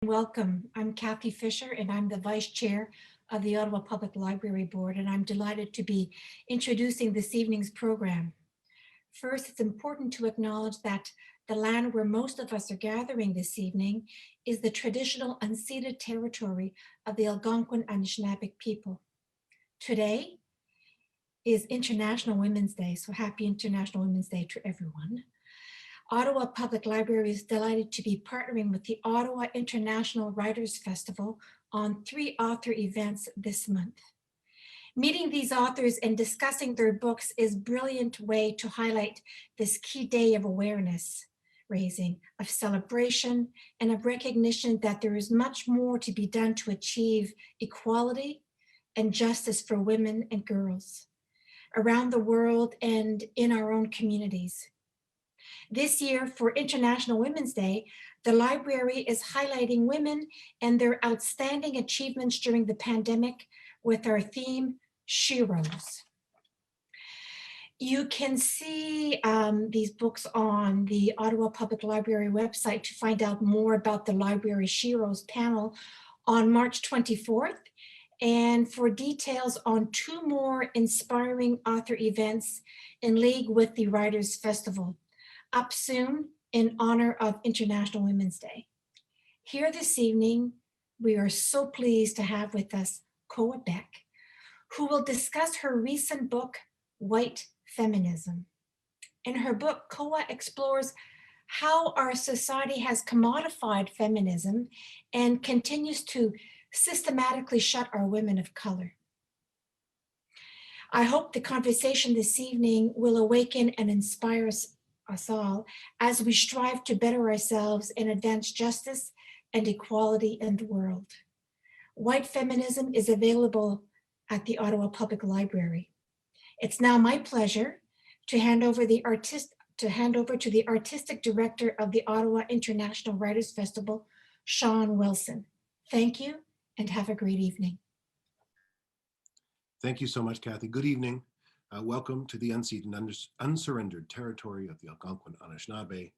Welcome. I'm Kathy Fisher, and I'm the Vice Chair of the Ottawa Public Library Board, and I'm delighted to be introducing this evening's program. First, it's important to acknowledge that the land where most of us are gathering this evening is the traditional unceded territory of the Algonquin Anishinaabe people. Today is International Women's Day, so happy International Women's Day to everyone. Ottawa Public Library is delighted to be partnering with the Ottawa International Writers Festival on 3 author events this month. Meeting these authors and discussing their books is a brilliant way to highlight this key day of awareness raising, of celebration, and of recognition that there is much more to be done to achieve equality and justice for women and girls around the world and in our own communities. This year, for International Women's Day, the library is highlighting women and their outstanding achievements during the pandemic with our theme, Sheroes. You can see these books on the Ottawa Public Library website to find out more about the Library Sheroes panel on March 24th, and for details on 2 more inspiring author events in league with the Writers Festival, up soon in honor of International Women's Day. Here this evening, we are so pleased to have with us Koa Beck, who will discuss her recent book, White Feminism. In her book, Koa explores how our society has commodified feminism and continues to systematically shut our women of color. I hope the conversation this evening will awaken and inspire us all as we strive to better ourselves and advance justice and equality in the world. White Feminism is available at the Ottawa Public Library. It's now my pleasure to hand over to the artistic director of the Ottawa International Writers Festival, Sean Wilson. Thank you and have a great evening. Thank you so much, Kathy. Good evening. Welcome to the unceded and unsurrendered territory of the Algonquin Anishinaabe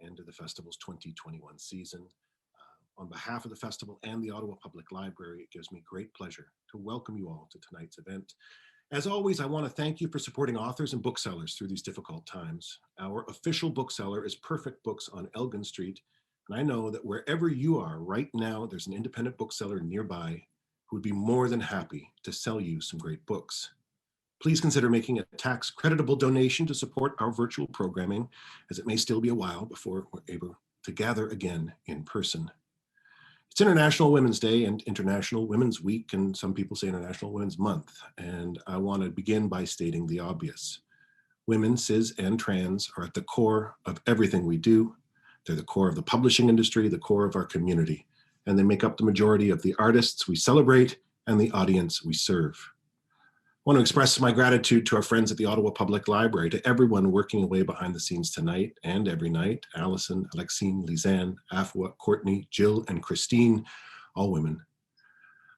and to the festival's 2021 season. On behalf of the festival and the Ottawa Public Library, it gives me great pleasure to welcome you all to tonight's event. As always, I want to thank you for supporting authors and booksellers through these difficult times. Our official bookseller is Perfect Books on Elgin Street, and I know that wherever you are right now, there's an independent bookseller nearby who would be more than happy to sell you some great books. Please consider making a tax-creditable donation to support our virtual programming, as it may still be a while before we're able to gather again in person. It's International Women's Day and International Women's Week, and some people say International Women's Month, and I want to begin by stating the obvious. Women, cis and trans, are at the core of everything we do. They're the core of the publishing industry, the core of our community, and they make up the majority of the artists we celebrate and the audience we serve. I want to express my gratitude to our friends at the Ottawa Public Library, to everyone working away behind the scenes tonight and every night, Allison, Alexine, Lisanne, Afua, Courtney, Jill, and Christine, all women.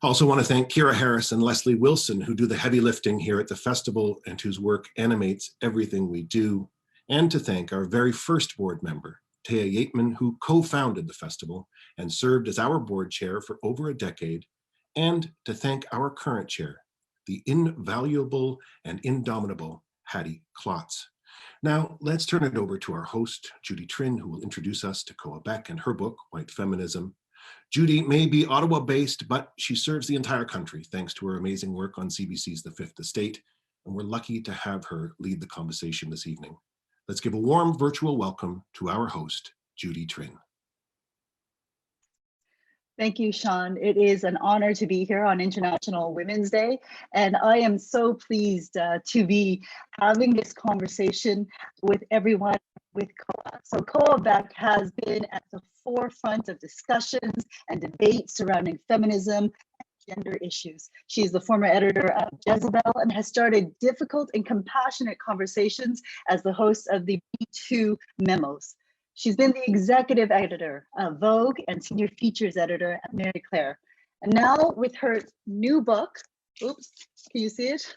I also want to thank Kira Harris and Leslie Wilson, who do the heavy lifting here at the festival and whose work animates everything we do, and to thank our very first board member, Taya Yateman, who co-founded the festival and served as our board chair for over a decade, and to thank our current chair, the invaluable and indomitable Hattie Klotz. Now, let's turn it over to our host, Judy Trinh, who will introduce us to Koa Beck and her book, White Feminism. Judy may be Ottawa-based, but she serves the entire country thanks to her amazing work on CBC's The Fifth Estate, and we're lucky to have her lead the conversation this evening. Let's give a warm virtual welcome to our host, Judy Trinh. Thank you, Sean. It is an honor to be here on International Women's Day, and I am so pleased to be having this conversation with everyone with Koa. So Koa Beck has been at the forefront of discussions and debates surrounding feminism and gender issues. She is the former editor of Jezebel and has started difficult and compassionate conversations as the host of the Me2 Memos. She's been the executive editor of Vogue and senior features editor at Mary Claire. And now with her new book, oops, can you see it?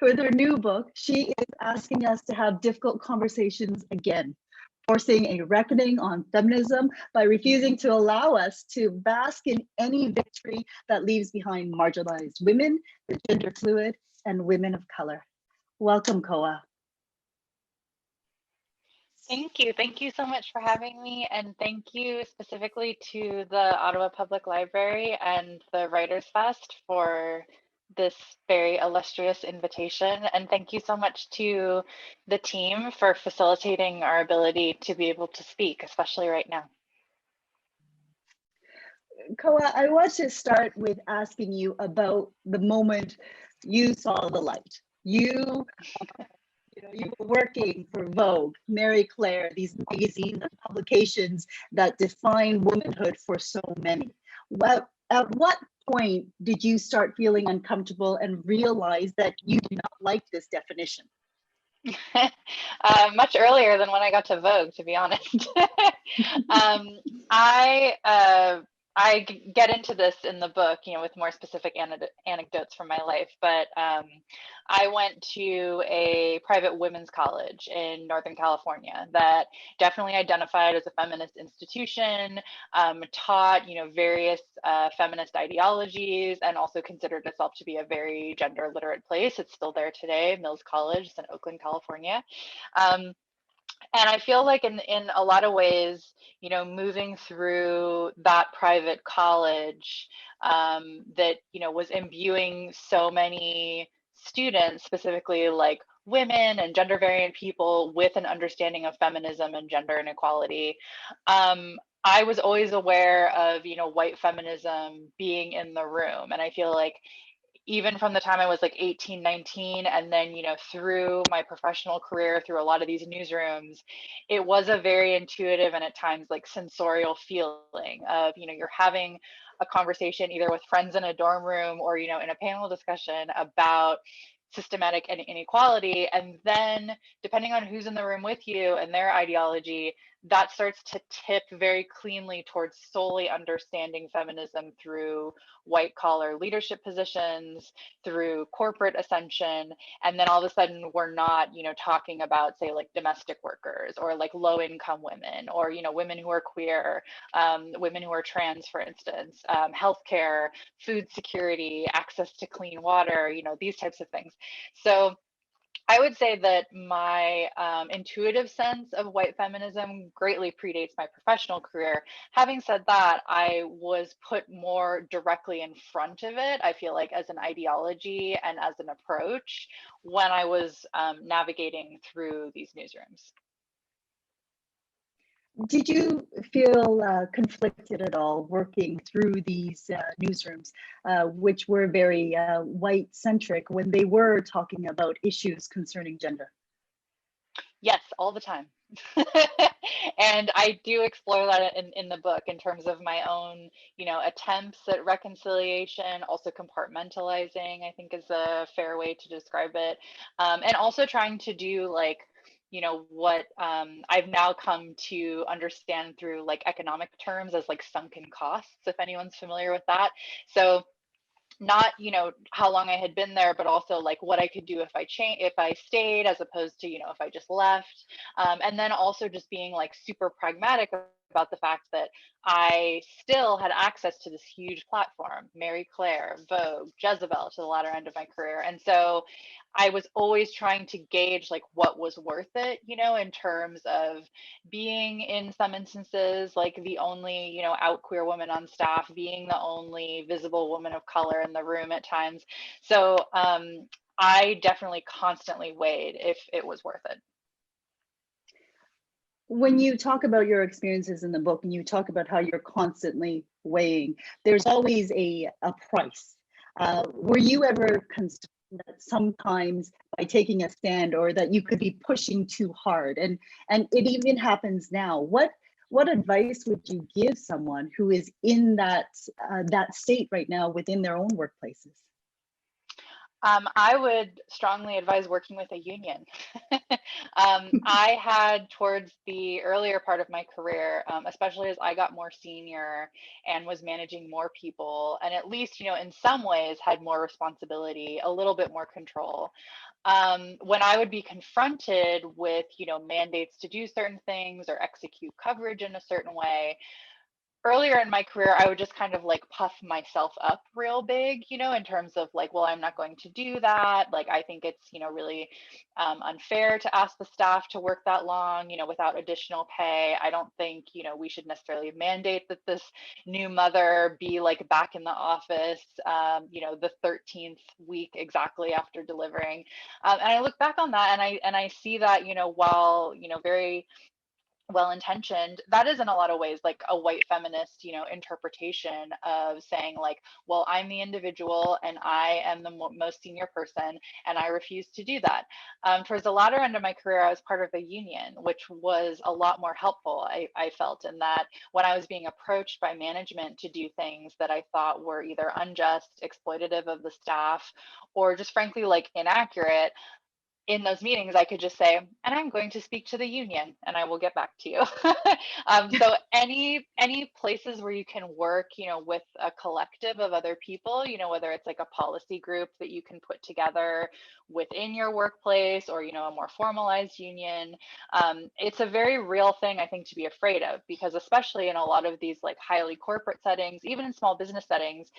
With her new book, she is asking us to have difficult conversations again. forcing a reckoning on feminism by refusing to allow us to bask in any victory that leaves behind marginalized women, the gender fluid, and women of color. Welcome, Koa. Thank you. Thank you so much for having me. And thank you specifically to the Ottawa Public Library and the Writers Fest for this very illustrious invitation. And thank you so much to the team for facilitating our ability to be able to speak, especially right now. Koa, I want to start with asking you about the moment you saw the light. You were working for Vogue, Marie Claire, these magazines and publications that define womanhood for so many. At what point did you start feeling uncomfortable and realize that you did not like this definition? Much earlier than when I got to Vogue, to be honest. I get into this in the book, with more specific anecdotes from my life, but I went to a private women's college in Northern California that definitely identified as a feminist institution, taught, various feminist ideologies, and also considered itself to be a very gender literate place. It's still there today, Mills College, it's in Oakland, California. And I feel like in a lot of ways, moving through that private college that, was imbuing so many students, specifically like women and gender variant people, with an understanding of feminism and gender inequality. I was always aware of, white feminism being in the room. And I feel like even from the time I was like 18, 19, and then, through my professional career, through a lot of these newsrooms, it was a very intuitive and at times like sensorial feeling of, you're having a conversation either with friends in a dorm room or, in a panel discussion about systematic inequality. And then depending on who's in the room with you and their ideology, that starts to tip very cleanly towards solely understanding feminism through white collar leadership positions, through corporate ascension. And then all of a sudden we're not, talking about, say, like domestic workers or like low income women or, women who are queer, women who are trans, for instance, healthcare, food security, access to clean water, these types of things. So I would say that my intuitive sense of white feminism greatly predates my professional career. Having said that, I was put more directly in front of it, I feel like, as an ideology and as an approach when I was navigating through these newsrooms. Did you feel conflicted at all working through these newsrooms, which were very white-centric when they were talking about issues concerning gender? Yes, all the time. And I do explore that in the book in terms of my own, attempts at reconciliation, also compartmentalizing, I think is a fair way to describe it. And also trying to do like, what I've now come to understand through like economic terms as like sunken costs, if anyone's familiar with that. So not, how long I had been there, but also like what I could do if I stayed, as opposed to, if I just left. And then also just being like super pragmatic about the fact that I still had access to this huge platform, Marie Claire, Vogue, Jezebel, to the latter end of my career. And so I was always trying to gauge like what was worth it, in terms of being in some instances like the only, out queer woman on staff, being the only visible woman of color in the room at times. So I definitely constantly weighed if it was worth it. When you talk about your experiences in the book and you talk about how you're constantly weighing, there's always a price. Were you ever concerned that sometimes by taking a stand or that you could be pushing too hard? And it even happens now. What advice would you give someone who is in that state right now within their own workplaces? I would strongly advise working with a union. I had towards the earlier part of my career, especially as I got more senior and was managing more people, and at least, in some ways had more responsibility, a little bit more control. When I would be confronted with, mandates to do certain things or execute coverage in a certain way, earlier in my career, I would just kind of like puff myself up real big, in terms of like, well, I'm not going to do that. Like, I think it's, really unfair to ask the staff to work that long, without additional pay. I don't think, we should necessarily mandate that this new mother be like back in the office, the 13th week exactly after delivering. And I look back on that and I see that, while, very well-intentioned, that is in a lot of ways like a white feminist, interpretation of saying like, well, I'm the individual and I am the most senior person and I refuse to do that. Towards the latter end of my career, I was part of a union, which was a lot more helpful, I felt, in that when I was being approached by management to do things that I thought were either unjust, exploitative of the staff, or just frankly like inaccurate, in those meetings, I could just say, and I'm going to speak to the union and I will get back to you. So any places where you can work, with a collective of other people, whether it's like a policy group that you can put together within your workplace or, a more formalized union, it's a very real thing, I think, to be afraid of, because especially in a lot of these like highly corporate settings, even in small business settings,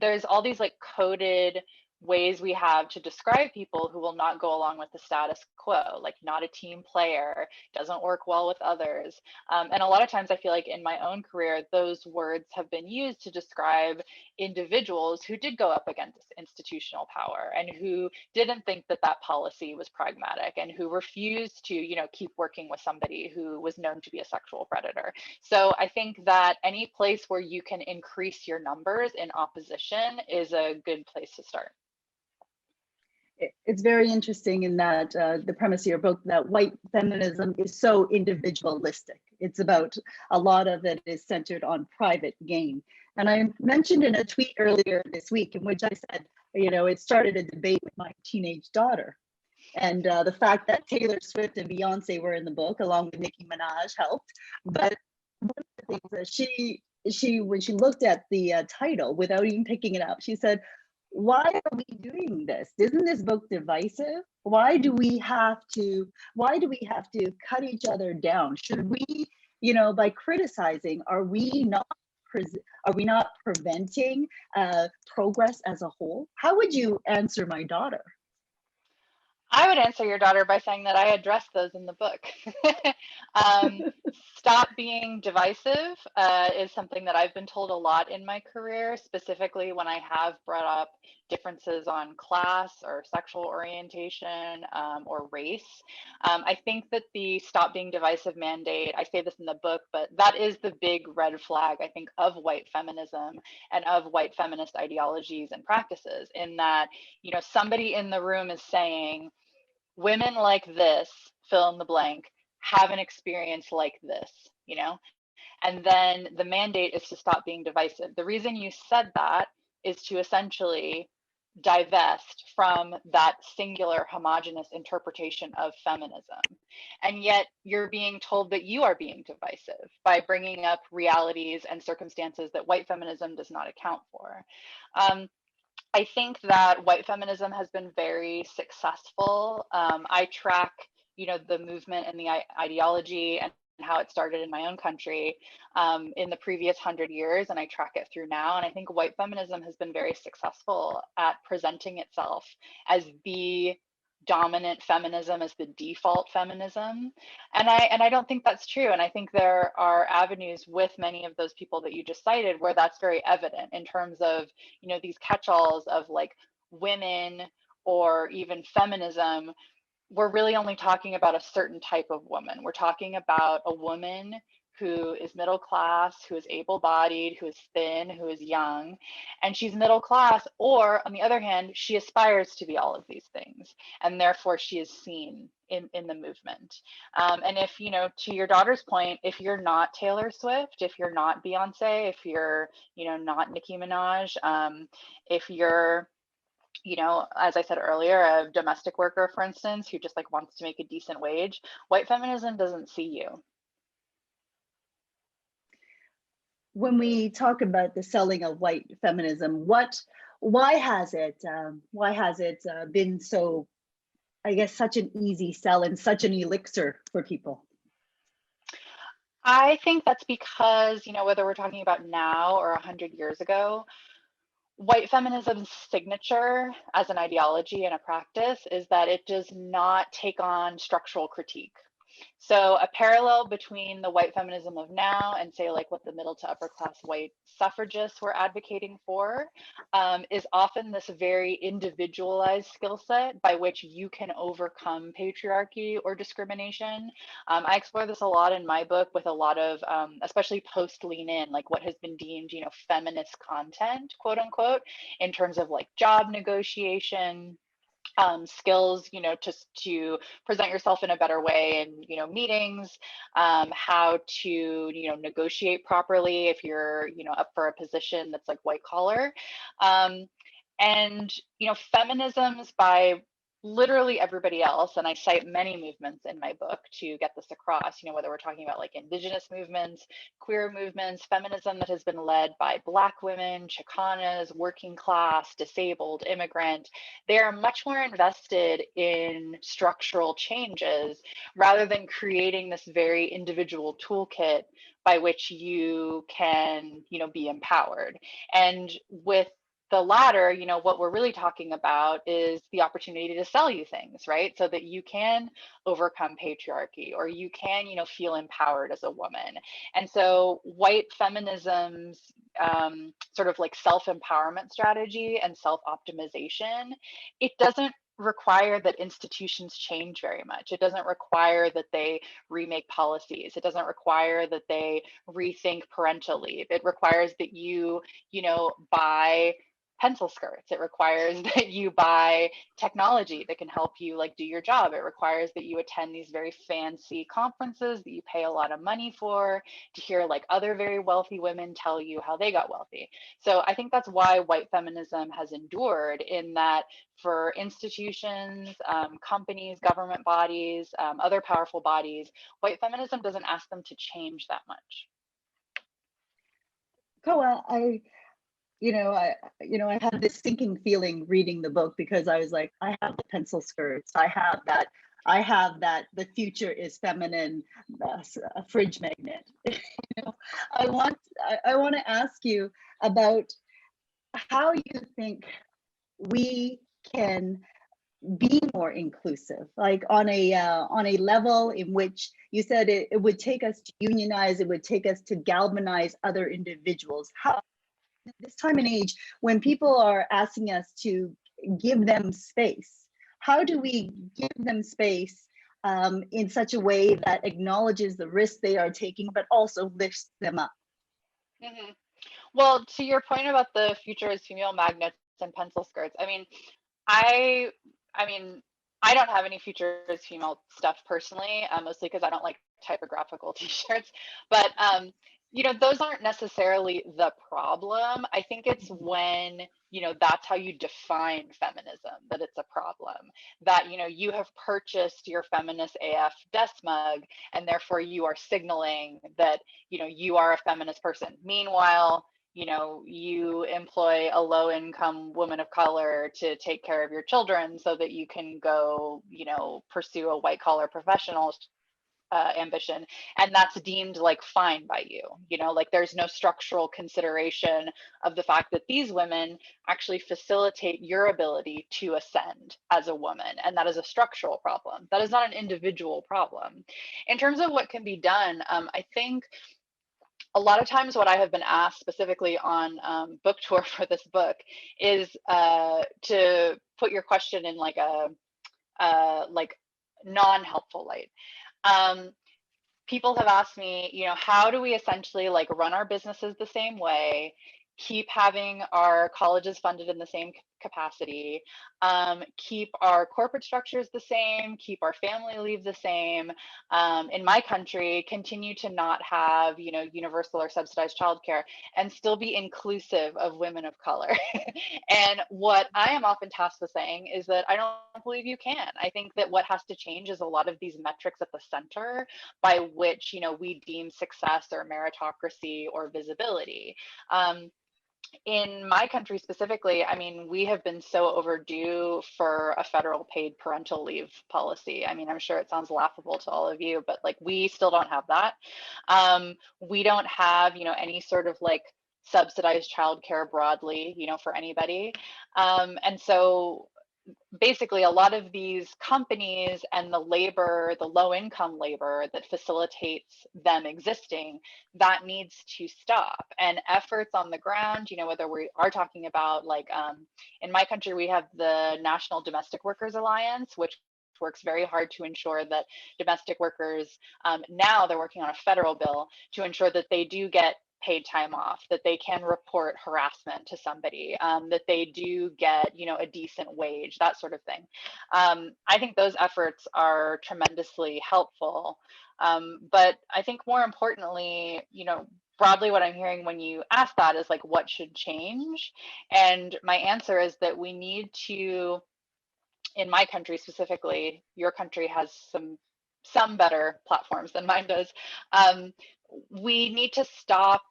there's all these like coded ways we have to describe people who will not go along with the status quo, like not a team player, doesn't work well with others. And a lot of times I feel like in my own career, those words have been used to describe individuals who did go up against institutional power and who didn't think that that policy was pragmatic and who refused to, keep working with somebody who was known to be a sexual predator. So I think that any place where you can increase your numbers in opposition is a good place to start. It's very interesting in that the premise of your book, that white feminism is so individualistic. It's about, a lot of it is centered on private gain. And I mentioned in a tweet earlier this week in which I said, it started a debate with my teenage daughter. And the fact that Taylor Swift and Beyonce were in the book along with Nicki Minaj helped. But one of the things that she when she looked at the title without even picking it up, she said, why are we doing this? Isn't this book divisive? Why do we have to cut each other down? Should we, by criticizing, are we not preventing progress as a whole? How would you answer my daughter? I would answer your daughter by saying that I address those in the book. Stop being divisive is something that I've been told a lot in my career, specifically when I have brought up differences on class or sexual orientation or race. I think that the stop being divisive mandate, I say this in the book, but that is the big red flag, I think, of white feminism and of white feminist ideologies and practices, in that, somebody in the room is saying, women like this, fill in the blank, have an experience like this, and then the mandate is to stop being divisive. The reason you said that is to essentially divest from that singular homogenous interpretation of feminism. And yet you're being told that you are being divisive by bringing up realities and circumstances that white feminism does not account for. I think that white feminism has been very successful. I track, the movement and the ideology and how it started in my own country in the previous 100 years, and I track it through now. And I think white feminism has been very successful at presenting itself as the dominant feminism, as the default feminism. And I don't think that's true. And I think there are avenues with many of those people that you just cited where that's very evident, in terms of, these catch-alls of like women or even feminism. We're really only talking about a certain type of woman. We're talking about a woman who is middle class, who is able-bodied, who is thin, who is young, and she's middle class, or on the other hand, she aspires to be all of these things, and therefore she is seen in the movement. And if, to your daughter's point, if you're not Taylor Swift, if you're not Beyonce, if you're, not Nicki Minaj, if you're you know, as I said earlier, a domestic worker, for instance, who just like wants to make a decent wage, white feminism doesn't see you. When we talk about the selling of white feminism, why has it been so, I guess, such an easy sell and such an elixir for people? I think that's because, you know, whether we're talking about now or 100 years ago, white feminism's signature as an ideology and a practice is that it does not take on structural critique. So a parallel between the white feminism of now and say like what the middle to upper class white suffragists were advocating for is often this very individualized skill set by which you can overcome patriarchy or discrimination. I explore this a lot in my book with a lot of, especially post Lean In, like what has been deemed, you know, feminist content, quote unquote, in terms of like job negotiation, skills, you know, just to present yourself in a better way in, you know, meetings, how to, you know, negotiate properly if you're, you know, up for a position that's like white collar. And, you know, feminisms by literally everybody else, and I cite many movements in my book to get this across, you know, whether we're talking about like indigenous movements, queer movements, feminism that has been led by Black women, Chicanas, working class, disabled, immigrant, they are much more invested in structural changes rather than creating this very individual toolkit by which you can, you know, be empowered. And with the latter, you know, what we're really talking about is the opportunity to sell you things, right? So that you can overcome patriarchy or you can, you know, feel empowered as a woman. And so white feminism's sort of like self-empowerment strategy and self-optimization, it doesn't require that institutions change very much. It doesn't require that they remake policies. It doesn't require that they rethink parental leave. It requires that you know, buy pencil skirts. It requires that you buy technology that can help you like do your job. It requires that you attend these very fancy conferences that you pay a lot of money for to hear like other very wealthy women tell you how they got wealthy. So I think that's why white feminism has endured, in that for institutions, companies, government bodies, other powerful bodies, white feminism doesn't ask them to change that much. Koa, I had this sinking feeling reading the book because I was like, I have the pencil skirts, I have that the future is feminine, a fridge magnet. I want to ask you about how you think we can be more inclusive, like on a level in which you said it would take us to unionize, it would take us to galvanize other individuals. How, this time and age, when people are asking us to give them space, how do we give them space in such a way that acknowledges the risks they are taking, but also lifts them up? Mm-hmm. Well, to your point about the future is female magnets and pencil skirts, I I mean, I don't have any futures female stuff personally, mostly because I don't like typographical t-shirts. But you know, those aren't necessarily the problem. I think it's when, you know, that's how you define feminism, that it's a problem. That, you know, you have purchased your feminist AF desk mug and therefore you are signaling that, you know, you are a feminist person. Meanwhile, you know, you employ a low income woman of color to take care of your children so that you can go, you know, pursue a white collar professional ambition. And that's deemed like fine by you, you know, like there's no structural consideration of the fact that these women actually facilitate your ability to ascend as a woman. And that is a structural problem. That is not an individual problem. In terms of what can be done, I think a lot of times what I have been asked specifically on book tour for this book is to put your question in like a like non-helpful light. People have asked me, you know, how do we essentially like run our businesses the same way, keep having our colleges funded in the same capacity, keep our corporate structures the same, keep our family leave the same, in my country, continue to not have, universal or subsidized childcare, and still be inclusive of women of color. And what I am often tasked with saying is that I don't believe you can. I think that what has to change is a lot of these metrics at the center by which, we deem success or meritocracy or visibility. In my country specifically, I mean, we have been so overdue for a federal paid parental leave policy. I mean, I'm sure it sounds laughable to all of you, but like we still don't have that. We don't have, any sort of like subsidized childcare broadly, for anybody. And so basically a lot of these companies and the labor, the low income labor that facilitates them existing, that needs to stop. And efforts on the ground, whether we are talking about like, in my country, we have the National Domestic Workers Alliance, which works very hard to ensure that domestic workers, now they're working on a federal bill to ensure that they do get paid time off, that they can report harassment to somebody, that they do get, a decent wage, that sort of thing. I think those efforts are tremendously helpful. But I think more importantly, broadly what I'm hearing when you ask that is like, what should change? And my answer is that we need to, in my country specifically, your country has some better platforms than mine does. We need to stop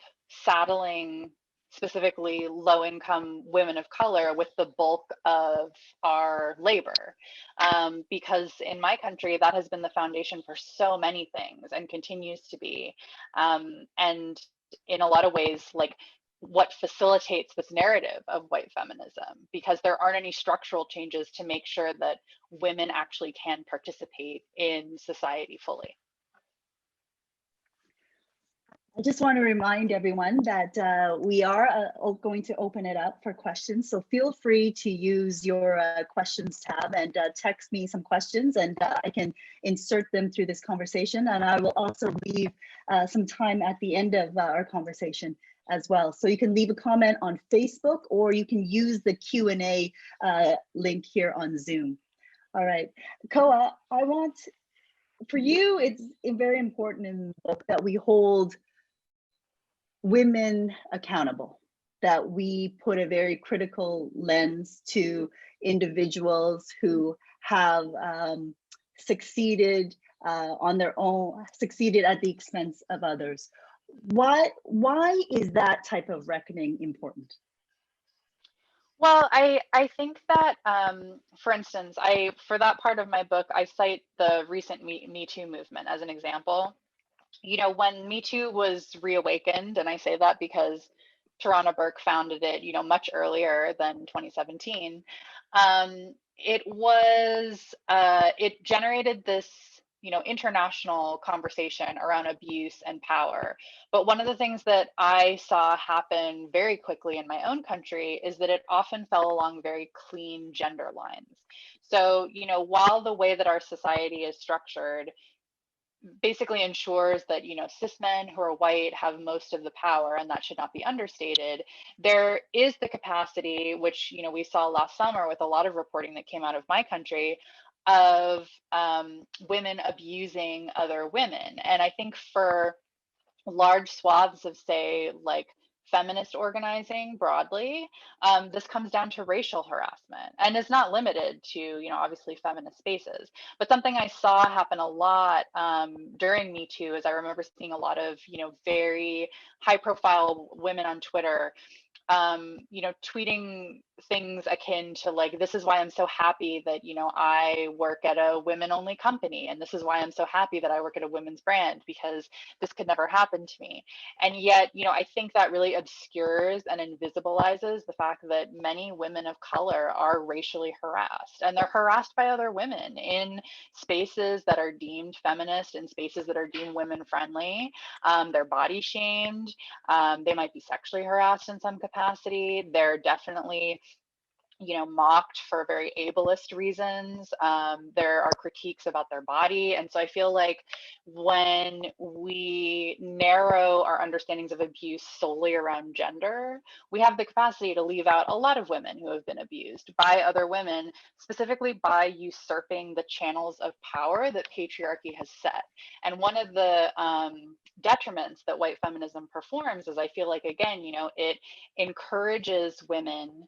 saddling specifically low-income women of color with the bulk of our labor, because in my country that has been the foundation for so many things and continues to be, and in a lot of ways, like what facilitates this narrative of white feminism, because there aren't any structural changes to make sure that women actually can participate in society fully. I just want to remind everyone that we are going to open it up for questions. So feel free to use your questions tab and text me some questions, and I can insert them through this conversation. And I will also leave some time at the end of our conversation as well. So you can leave a comment on Facebook, or you can use the Q&A link here on Zoom. All right, Koa, I want, for you, it's very important in the book that we hold women accountable, that we put a very critical lens to individuals who have succeeded on their own, succeeded at the expense of others. Why is that type of reckoning important? Well, I think that, for instance, for that part of my book, I cite the recent Me Too movement as an example. When Me Too was reawakened, and I say that because Tarana Burke founded it, much earlier than 2017, it generated this, international conversation around abuse and power. But one of the things that I saw happen very quickly in my own country is that it often fell along very clean gender lines. So, while the way that our society is structured basically ensures that, cis men who are white have most of the power, and that should not be understated, there is the capacity, which, we saw last summer with a lot of reporting that came out of my country, of women abusing other women. And I think for large swaths of, say, like feminist organizing broadly, this comes down to racial harassment, and it's not limited to, obviously feminist spaces. But something I saw happen a lot during Me Too is I remember seeing a lot of, very high profile women on Twitter, tweeting things akin to like, this is why I'm so happy that, I work at a women only company. And this is why I'm so happy that I work at a women's brand, because this could never happen to me. And yet, I think that really obscures and invisibilizes the fact that many women of color are racially harassed, and they're harassed by other women in spaces that are deemed feminist, in spaces that are deemed women friendly. They're body shamed. They might be sexually harassed in some capacity. They're definitely, mocked for very ableist reasons. There are critiques about their body. And so I feel like when we narrow our understandings of abuse solely around gender, we have the capacity to leave out a lot of women who have been abused by other women, specifically by usurping the channels of power that patriarchy has set. And one of the detriments that white feminism performs is, I feel like, again, it encourages women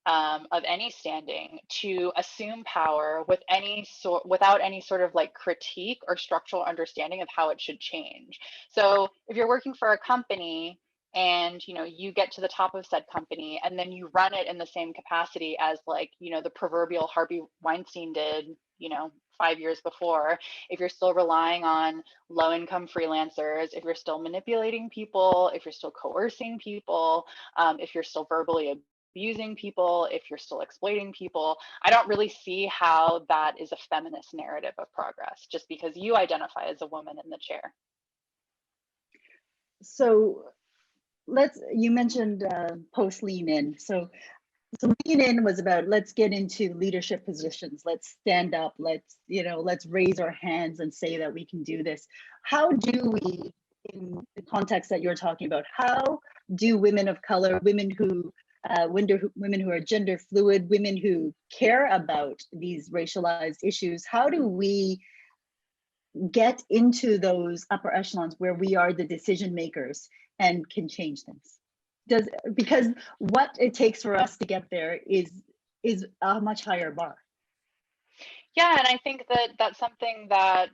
of any standing to assume power without any sort of like critique or structural understanding of how it should change. So if you're working for a company and you get to the top of said company and then you run it in the same capacity as like the proverbial Harvey Weinstein did 5 years before, if you're still relying on low-income freelancers, if you're still manipulating people, if you're still coercing people, if you're still verbally abusing people, if you're still exploiting people, I don't really see how that is a feminist narrative of progress, just because you identify as a woman in the chair. So you mentioned post lean in. So lean in was about, let's get into leadership positions. Let's stand up. Let's raise our hands and say that we can do this. How do we, in the context that you're talking about, how do women of color, women who are gender fluid, women who care about these racialized issues, how do we get into those upper echelons where we are the decision makers and can change things? Because what it takes for us to get there is a much higher bar. Yeah, and I think that that's something that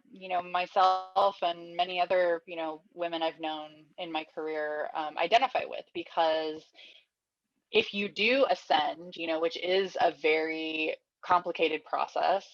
myself and many other women I've known in my career identify with, because if you do ascend, which is a very complicated process,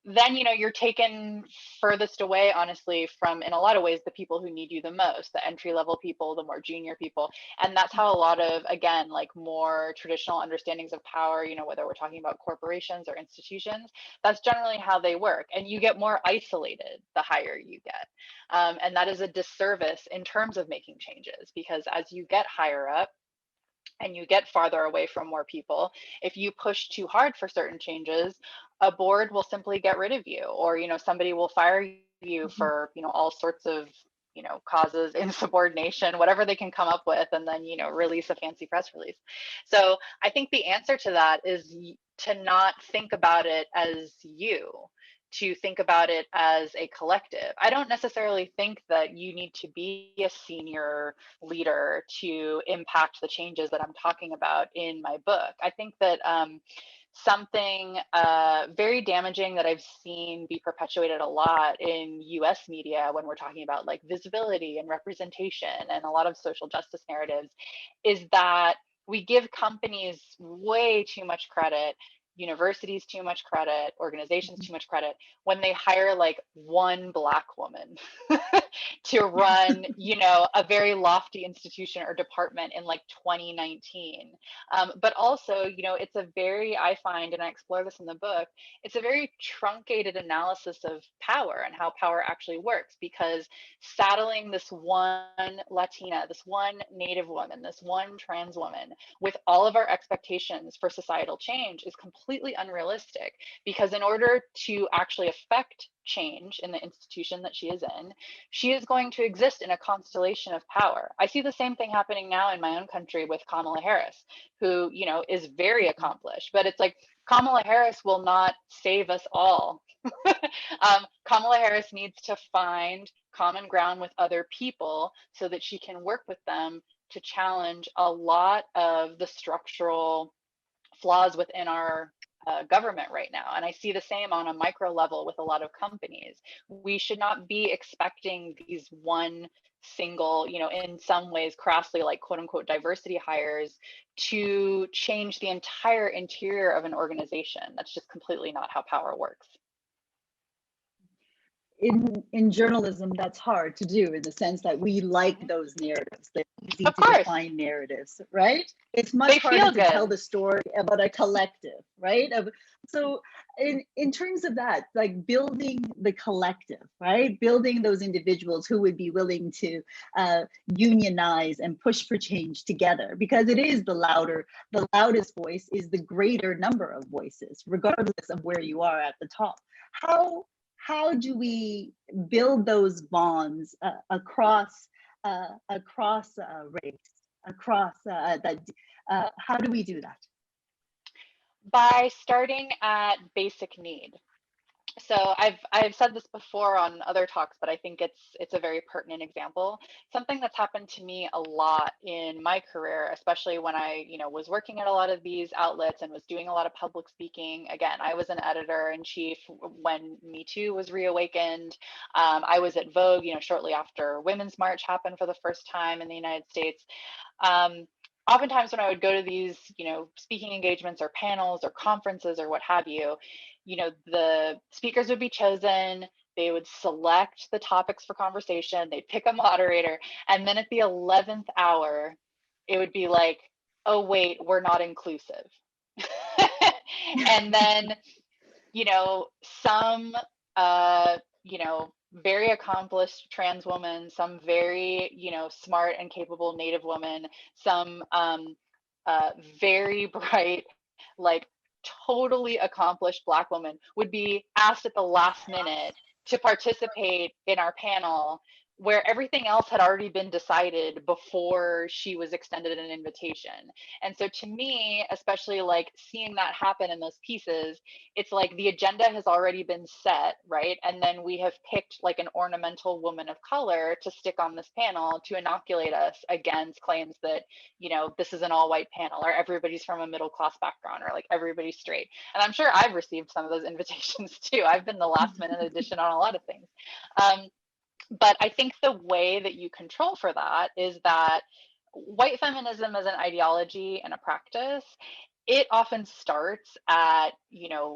then you're taken furthest away, honestly, from, in a lot of ways, the people who need you the most, the entry-level people, the more junior people. And that's how a lot of, again, like more traditional understandings of power, whether we're talking about corporations or institutions, that's generally how they work. And you get more isolated the higher you get. And that is a disservice in terms of making changes, because as you get higher up, and you get farther away from more people, if you push too hard for certain changes, a board will simply get rid of you, or somebody will fire you for all sorts of causes, insubordination, whatever they can come up with, and then release a fancy press release. So I think the answer to that is to not think about it as to think about it as a collective. I don't necessarily think that you need to be a senior leader to impact the changes that I'm talking about in my book. I think that something very damaging that I've seen be perpetuated a lot in US media when we're talking about like visibility and representation and a lot of social justice narratives is that we give companies way too much credit, universities too much credit, organizations too much credit when they hire like one Black woman to run, a very lofty institution or department in like 2019. But also, it's a very, I find, and I explore this in the book, it's a very truncated analysis of power and how power actually works, because saddling this one Latina, this one Native woman, this one trans woman with all of our expectations for societal change is completely unrealistic, because in order to actually affect change in the institution that she is in, she is going to exist in a constellation of power. I see the same thing happening now in my own country with Kamala Harris, who, is very accomplished, but it's like Kamala Harris will not save us all. Kamala Harris needs to find common ground with other people so that she can work with them to challenge a lot of the structural flaws within our government right now. And I see the same on a micro level with a lot of companies. We should not be expecting these one single, in some ways crassly like quote unquote diversity hires to change the entire interior of an organization. That's just completely not how power works. in journalism, that's hard to do in the sense that we like those narratives, the easy Of to course, define narratives, right? It's much they harder feel to tell good. the story about a collective, right? So in terms of that, like building the collective, right? Building those individuals who would be willing to unionize and push for change together, because it is the loudest voice is the greater number of voices, regardless of where you are at the top. How do we build those bonds across race, across that? How do we do that? By starting at basic need. So I've said this before on other talks, but I think it's a very pertinent example. Something that's happened to me a lot in my career, especially when I was working at a lot of these outlets and was doing a lot of public speaking. Again, I was an editor-in-chief when Me Too was reawakened. I was at Vogue, shortly after Women's March happened for the first time in the United States. Oftentimes when I would go to these, speaking engagements or panels or conferences or what have you, the speakers would be chosen, they would select the topics for conversation, they'd pick a moderator, and then at the 11th hour, it would be like, oh, wait, we're not inclusive. And then, some, very accomplished trans woman, some very, smart and capable Native woman, some very bright, like totally accomplished Black woman would be asked at the last minute to participate in our panel, where everything else had already been decided before she was extended an invitation. And so to me, especially like seeing that happen in those pieces, it's like the agenda has already been set, right? And then we have picked like an ornamental woman of color to stick on this panel to inoculate us against claims that, this is an all white panel, or everybody's from a middle class background, or like everybody's straight. And I'm sure I've received some of those invitations too. I've been the last minute addition on a lot of things. But I think the way that you control for that is that white feminism as an ideology and a practice, it often starts at,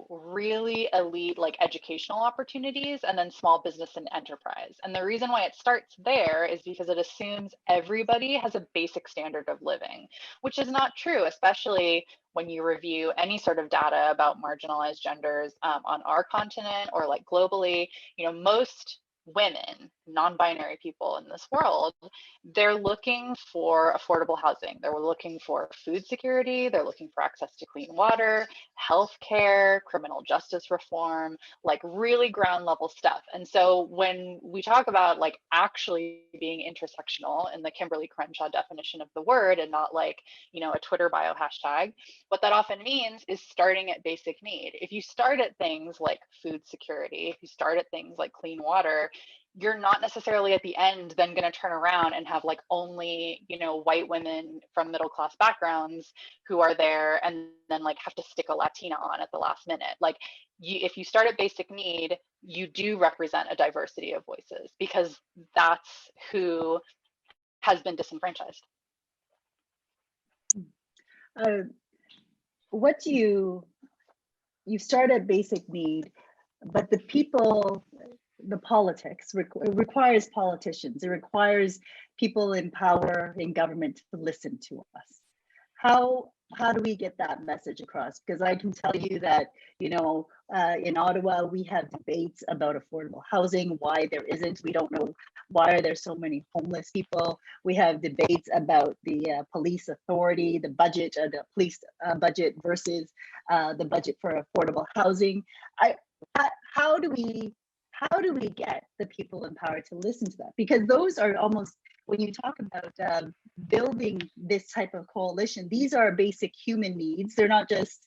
really elite like educational opportunities and then small business and enterprise. And the reason why it starts there is because it assumes everybody has a basic standard of living, which is not true, especially when you review any sort of data about marginalized genders on our continent or like globally. Most women, non-binary people in this world, they're looking for affordable housing. They're looking for food security. They're looking for access to clean water, healthcare, criminal justice reform, like really ground level stuff. And so when we talk about like actually being intersectional in the Kimberly Crenshaw definition of the word and not like, a Twitter bio hashtag, what that often means is starting at basic need. If you start at things like food security, if you start at things like clean water, you're not necessarily at the end then going to turn around and have like only white women from middle class backgrounds who are there and then like have to stick a Latina on at the last minute. Like if you start at basic need, you do represent a diversity of voices because that's who has been disenfranchised. What do you start at basic need, but the people, the politics requires politicians. It requires people in power in government to listen to us. How do we get that message across? Because I can tell you that, in Ottawa, we have debates about affordable housing, why there isn't. We don't know why are there so many homeless people. We have debates about the police authority, the budget, the police budget versus the budget for affordable housing. How do we get the people in power to listen to that? Because those are almost, when you talk about building this type of coalition, these are basic human needs. They're not just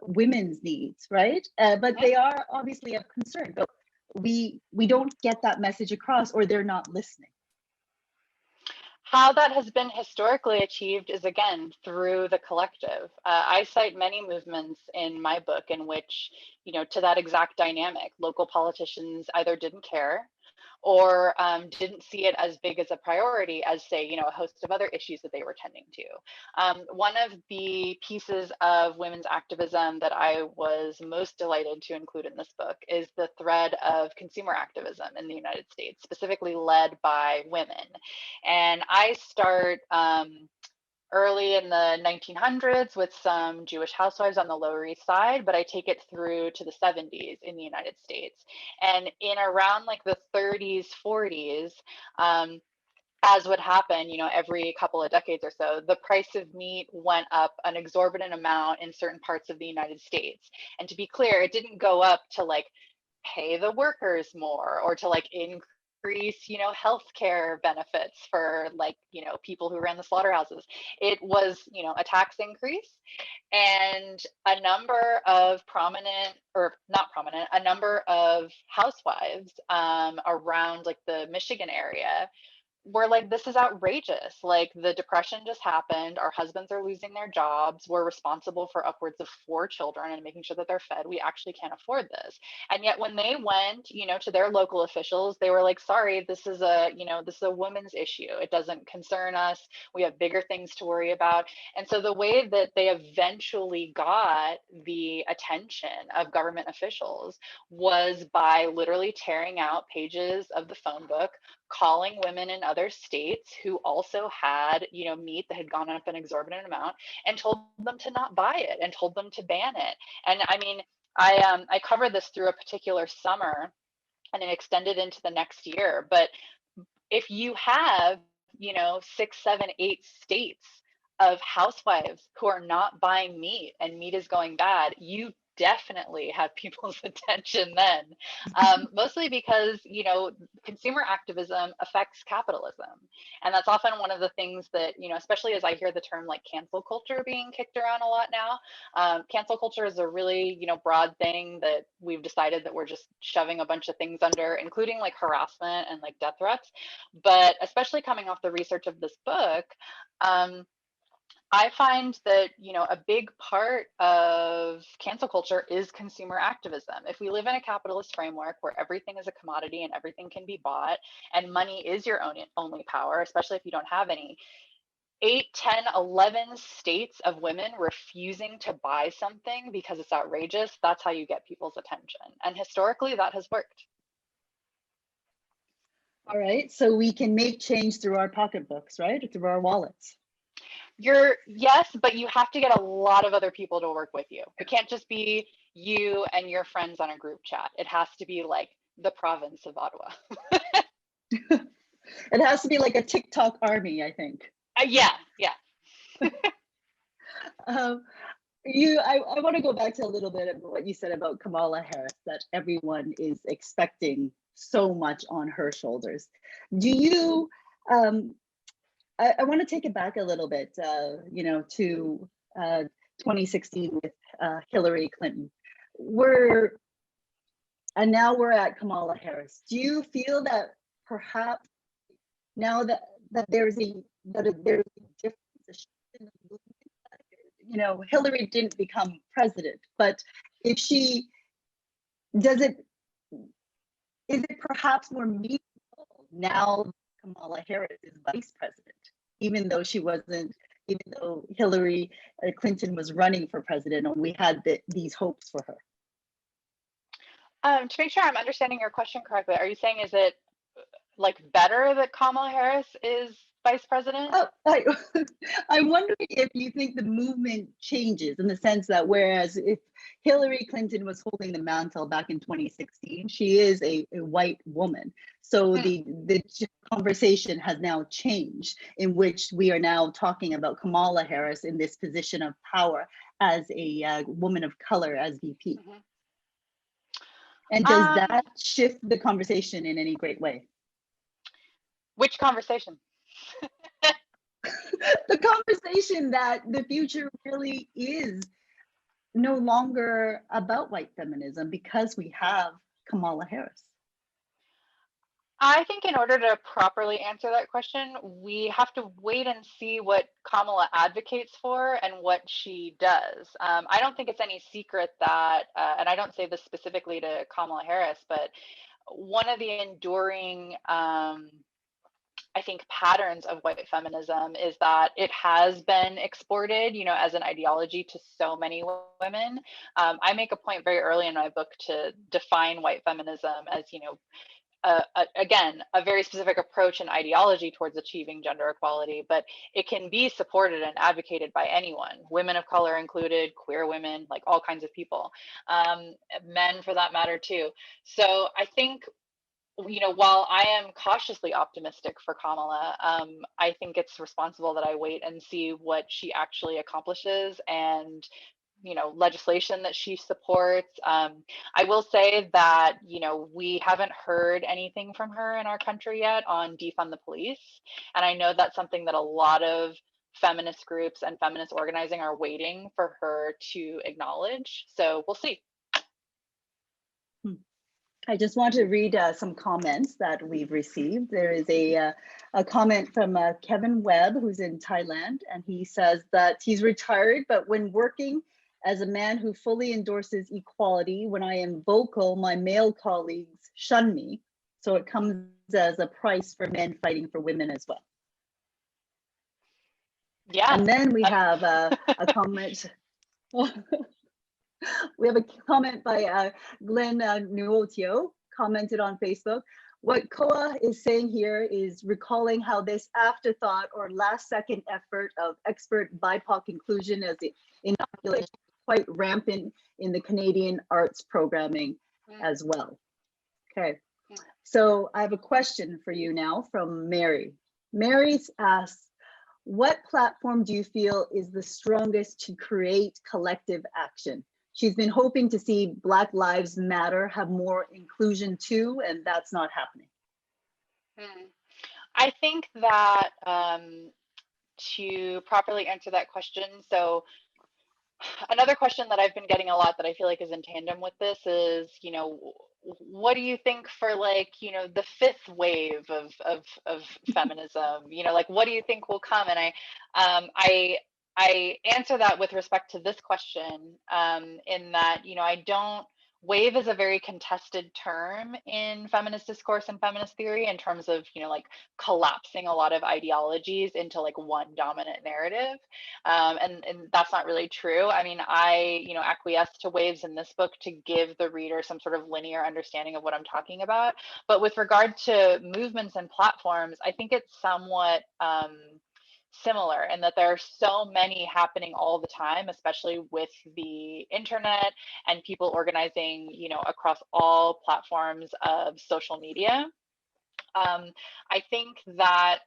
women's needs, right? But they are obviously of concern. But we don't get that message across, or they're not listening. How that has been historically achieved is, again, through the collective. I cite many movements in my book in which, to that exact dynamic, local politicians either didn't care or didn't see it as big as a priority as, say, a host of other issues that they were tending to. One of the pieces of women's activism that I was most delighted to include in this book is the thread of consumer activism in the United States, specifically led by women. And I start early in the 1900s with some Jewish housewives on the Lower East Side, but I take it through to the 70s in the United States. And in around like the 30s, 40s, as would happen, every couple of decades or so, the price of meat went up an exorbitant amount in certain parts of the United States. And to be clear, it didn't go up to like pay the workers more or to like increase healthcare benefits for like people who ran the slaughterhouses. It was a tax increase, and a number of prominent, or not prominent, a number of housewives around like the Michigan area we're like, this is outrageous. Like, the depression just happened. Our husbands are losing their jobs. We're responsible for upwards of 4 children and making sure that they're fed. We actually can't afford this. And yet when they went, to their local officials, they were like, sorry, this is a woman's issue. It doesn't concern us. We have bigger things to worry about. And so the way that they eventually got the attention of government officials was by literally tearing out pages of the phone book, calling women in other states who also had, meat that had gone up an exorbitant amount, and told them to not buy it and told them to ban it. And I mean, I covered this through a particular summer, and it extended into the next year. But if you have, 6, 7, 8 states of housewives who are not buying meat and meat is going bad, you definitely have people's attention then, mostly because consumer activism affects capitalism, and that's often one of the things that especially as I hear the term like cancel culture being kicked around a lot now. Cancel culture is a really broad thing that we've decided that we're just shoving a bunch of things under, including like harassment and like death threats. But especially coming off the research of this book, I find that, a big part of cancel culture is consumer activism. If we live in a capitalist framework where everything is a commodity and everything can be bought and money is your only power, especially if you don't have any, 8, 10, 11 states of women refusing to buy something because it's outrageous, that's how you get people's attention. And historically, that has worked. All right, so we can make change through our pocketbooks, right? Through our wallets. Yes, but you have to get a lot of other people to work with you. It can't just be you and your friends on a group chat. It has to be like the province of Ottawa. It has to be like a TikTok army, I think. Yeah. I want to go back to a little bit of what you said about Kamala Harris, that everyone is expecting so much on her shoulders. Do you, I want to take it back a little bit, to 2016 with Hillary Clinton. Now we're at Kamala Harris. Do you feel that perhaps now that there's a difference in the movement, Hillary didn't become president, but if she is it perhaps more meaningful now Kamala Harris is vice president, even though Hillary Clinton was running for president and we had these hopes for her? To make sure I'm understanding your question correctly, are you saying is it like better that Kamala Harris is vice president? Oh, I'm wondering if you think the movement changes in the sense that whereas if Hillary Clinton was holding the mantle back in 2016, she is a white woman. So the conversation has now changed, in which we are now talking about Kamala Harris in this position of power as a woman of color as VP. Mm-hmm. And does that shift the conversation in any great way? Which conversation? The conversation that the future really is no longer about white feminism because we have Kamala Harris. I think in order to properly answer that question, we have to wait and see what Kamala advocates for and what she does. I don't think it's any secret that, and I don't say this specifically to Kamala Harris, but one of the enduring I think patterns of white feminism is that it has been exported, as an ideology to so many women. I make a point very early in my book to define white feminism as, again, a very specific approach and ideology towards achieving gender equality, but it can be supported and advocated by anyone, women of color included, queer women, like all kinds of people, men for that matter too. So I think, while I am cautiously optimistic for Kamala, I think it's responsible that I wait and see what she actually accomplishes and legislation that she supports. I will say that, we haven't heard anything from her in our country yet on defund the police. And I know that's something that a lot of feminist groups and feminist organizing are waiting for her to acknowledge. So we'll see. I just want to read some comments that we've received. There is a comment from Kevin Webb, who's in Thailand, and he says that he's retired, but when working as a man who fully endorses equality, when I am vocal, my male colleagues shun me. So it comes as a price for men fighting for women as well. Yeah. And then we have a comment. We have a comment by Glenn Nuotio, commented on Facebook. What Koa is saying here is recalling how this afterthought or last second effort of expert BIPOC inclusion as the inoculation is quite rampant in the Canadian arts programming as well. Okay, so I have a question for you now from Mary. Mary asks, what platform do you feel is the strongest to create collective action? She's been hoping to see Black Lives Matter have more inclusion too, and that's not happening. I think that to properly answer that question, so another question that I've been getting a lot that I feel like is in tandem with this is, what do you think for the fifth wave of feminism? What do you think will come? And I answer that with respect to this question, in that, wave is a very contested term in feminist discourse and feminist theory in terms of, collapsing a lot of ideologies into one dominant narrative. And that's not really true. I mean, I acquiesce to waves in this book to give the reader some sort of linear understanding of what I'm talking about. But with regard to movements and platforms, I think it's somewhat similar in that there are so many happening all the time, especially with the internet and people organizing, across all platforms of social media. I think that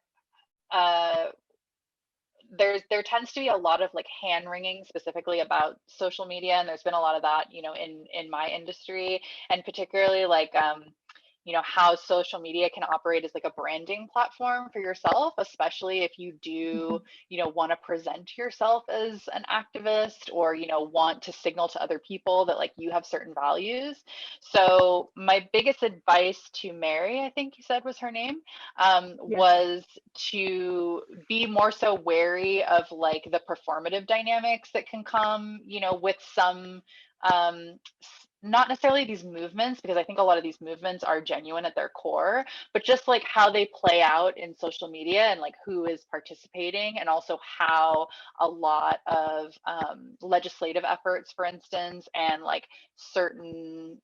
there tends to be a lot of hand wringing specifically about social media, and there's been a lot of that, in my industry, and particularly how social media can operate as a branding platform for yourself, especially if you do, want to present yourself as an activist or, want to signal to other people that you have certain values. So my biggest advice to Mary, I think you said was her name, was to be more so wary of the performative dynamics that can come, with some not necessarily these movements, because I think a lot of these movements are genuine at their core, but just how they play out in social media and who is participating, and also how a lot of legislative efforts, for instance, and certain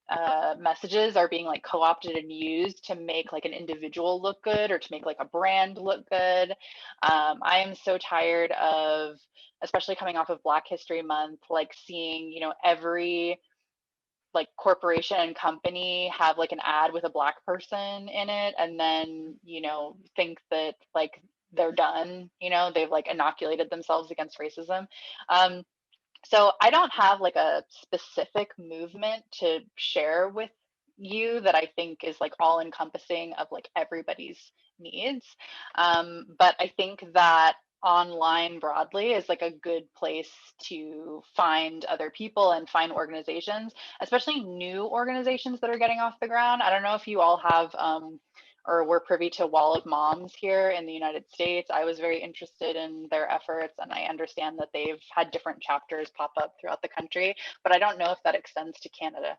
messages are being co-opted and used to make an individual look good or to make a brand look good. I am so tired of, especially coming off of Black History Month, seeing, every corporation and company have an ad with a Black person in it, and then think that they're done, they've inoculated themselves against racism. So I don't have a specific movement to share with you that I think is all encompassing of everybody's needs, but I think that online broadly is a good place to find other people and find organizations, especially new organizations that are getting off the ground. I don't know if you all have or were privy to Wall of Moms here in the United States. I was very interested in their efforts, and I understand that they've had different chapters pop up throughout the country, but I don't know if that extends to Canada.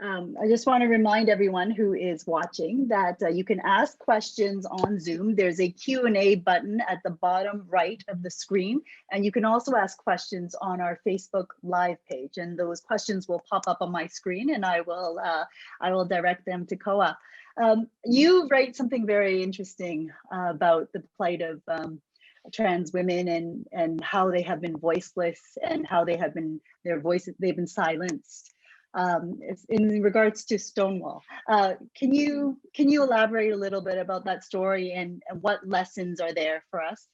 I just want to remind everyone who is watching that you can ask questions on Zoom. There's a Q&A button at the bottom right of the screen, and you can also ask questions on our Facebook Live page, and those questions will pop up on my screen, and I will direct them to Koa. You write something very interesting about the plight of trans women and how they have been voiceless and how they have been they've been silenced. In regards to Stonewall, can you elaborate a little bit about that story and what lessons are there for us?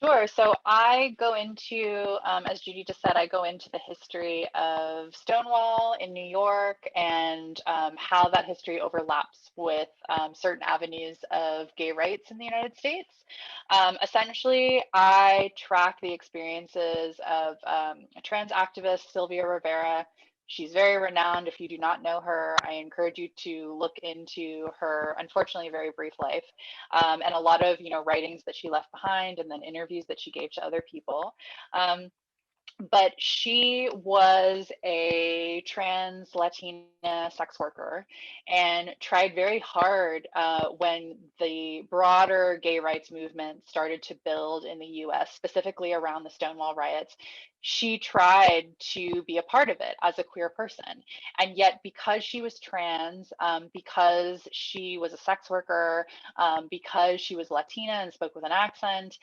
Sure. So I go into, as Judy just said, I go into the history of Stonewall in New York and how that history overlaps with certain avenues of gay rights in the United States. Essentially, I track the experiences of trans activist Sylvia Rivera. She's very renowned. If you do not know her, I encourage you to look into her, unfortunately, very brief life, and a lot of writings that she left behind, and then interviews that she gave to other people. But she was a trans Latina sex worker and tried very hard when the broader gay rights movement started to build in the US, specifically around the Stonewall riots. She tried to be a part of it as a queer person. And yet, because she was trans, because she was a sex worker, because she was Latina and spoke with an accent,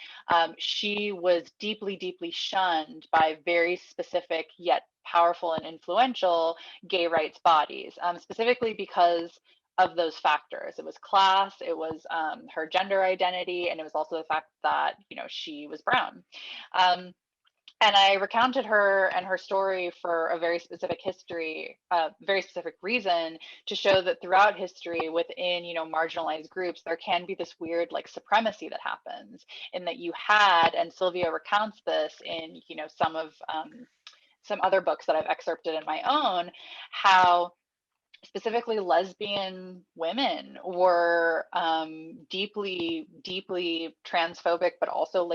she was deeply, deeply shunned by very specific yet powerful and influential gay rights bodies, specifically because of those factors. It was class, it was her gender identity, and it was also the fact that she was brown. And I recounted her and her story for a very specific history, very specific reason, to show that throughout history within, marginalized groups, there can be this weird supremacy that happens in that you had, and Sylvia recounts this in, some other books that I've excerpted in my own, how specifically lesbian women were deeply, deeply transphobic, but also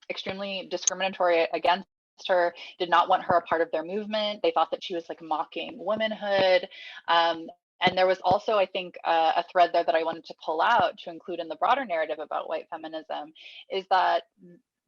extremely discriminatory against her, did not want her a part of their movement. They thought that she was mocking womanhood. And there was also, I think, a thread there that I wanted to pull out to include in the broader narrative about white feminism, is that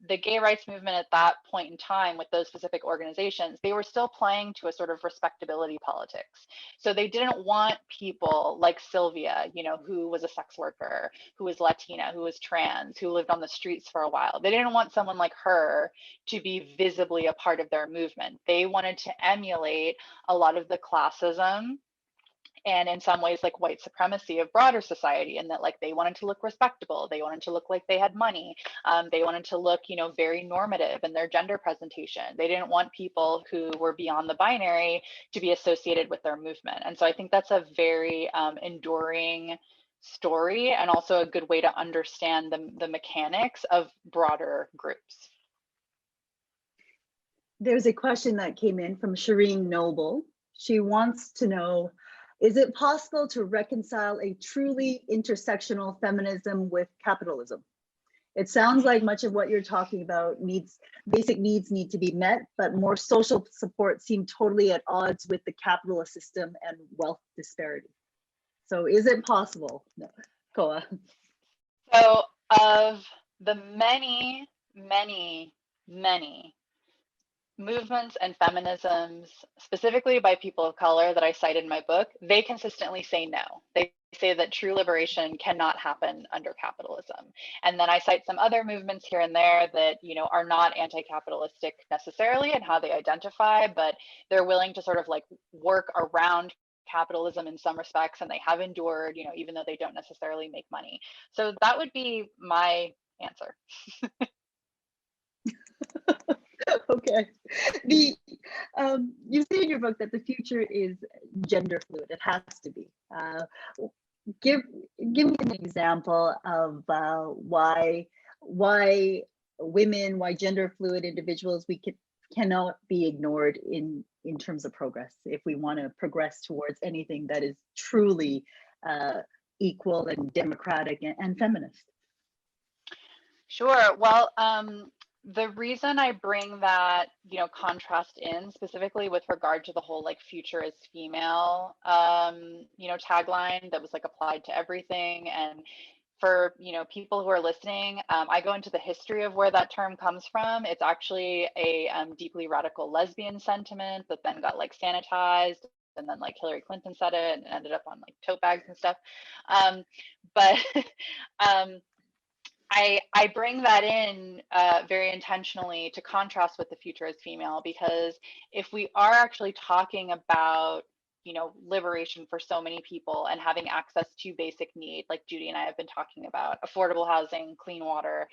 the gay rights movement at that point in time with those specific organizations, they were still playing to a sort of respectability politics. So they didn't want people like Sylvia, who was a sex worker, who was Latina, who was trans, who lived on the streets for a while. They didn't want someone like her to be visibly a part of their movement. They wanted to emulate a lot of the classism and in some ways white supremacy of broader society, and that they wanted to look respectable, they wanted to look like they had money, they wanted to look very normative in their gender presentation. They didn't want people who were beyond the binary to be associated with their movement. And so I think that's a very enduring story, and also a good way to understand the mechanics of broader groups. There's a question that came in from Shireen Noble. She wants to know, is it possible to reconcile a truly intersectional feminism with capitalism? It sounds like much of what you're talking about basic needs need to be met, but more social support seem totally at odds with the capitalist system and wealth disparity. So is it possible? No. Koa. So of the many, many, many movements and feminisms, specifically by people of color, that I cite in my book, they consistently say no. They say that true liberation cannot happen under capitalism. And then I cite some other movements here and there that are not anti-capitalistic necessarily in how they identify, but they're willing to sort of work around capitalism in some respects, and they have endured, even though they don't necessarily make money. So that would be my answer. Okay. You say in your book that the future is gender fluid. It has to be. Give me an example of why women, why gender fluid individuals cannot be ignored in terms of progress, if we want to progress towards anything that is truly equal and democratic and feminist. Sure. Well, The reason I bring that, contrast in specifically with regard to the whole like future is female, tagline that was like applied to everything. And for, people who are listening, I go into the history of where that term comes from. It's actually a deeply radical lesbian sentiment that then got like sanitized. And then like Hillary Clinton said it and ended up on like tote bags and stuff. But I bring that in very intentionally to contrast with the future as female, because if we are actually talking about, liberation for so many people and having access to basic need, like Judy and I have been talking about, affordable housing, clean water,